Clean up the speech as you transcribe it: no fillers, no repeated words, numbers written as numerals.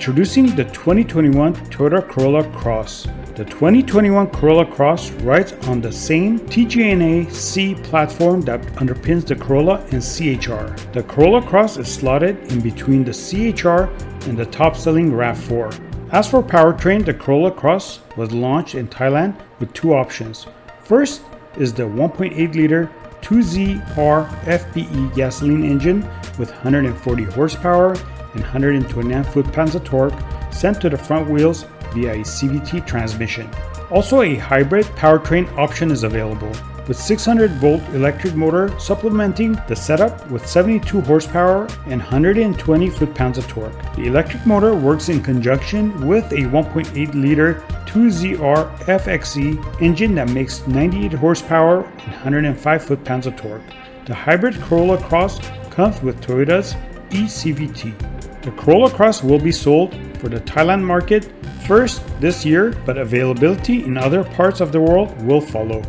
Introducing the 2021 Toyota Corolla Cross. The 2021 Corolla Cross rides on the same TGNA-C platform that underpins the Corolla and CHR. The Corolla Cross is slotted in between the CHR and the top-selling RAV4. As for powertrain, the Corolla Cross was launched in Thailand with two options. First is the 1.8-liter 2ZR FPE gasoline engine with 140 horsepower and 129 foot-pounds of torque sent to the front wheels via a CVT transmission. Also, a hybrid powertrain option is available, with 600-volt electric motor supplementing the setup with 72 horsepower and 120 foot-pounds of torque. The electric motor works in conjunction with a 1.8-liter 2ZR FXE engine that makes 98 horsepower and 105 foot-pounds of torque. The hybrid Corolla Cross comes with Toyota's eCVT. The Corolla Cross will be sold for the Thailand market first this year, but availability in other parts of the world will follow.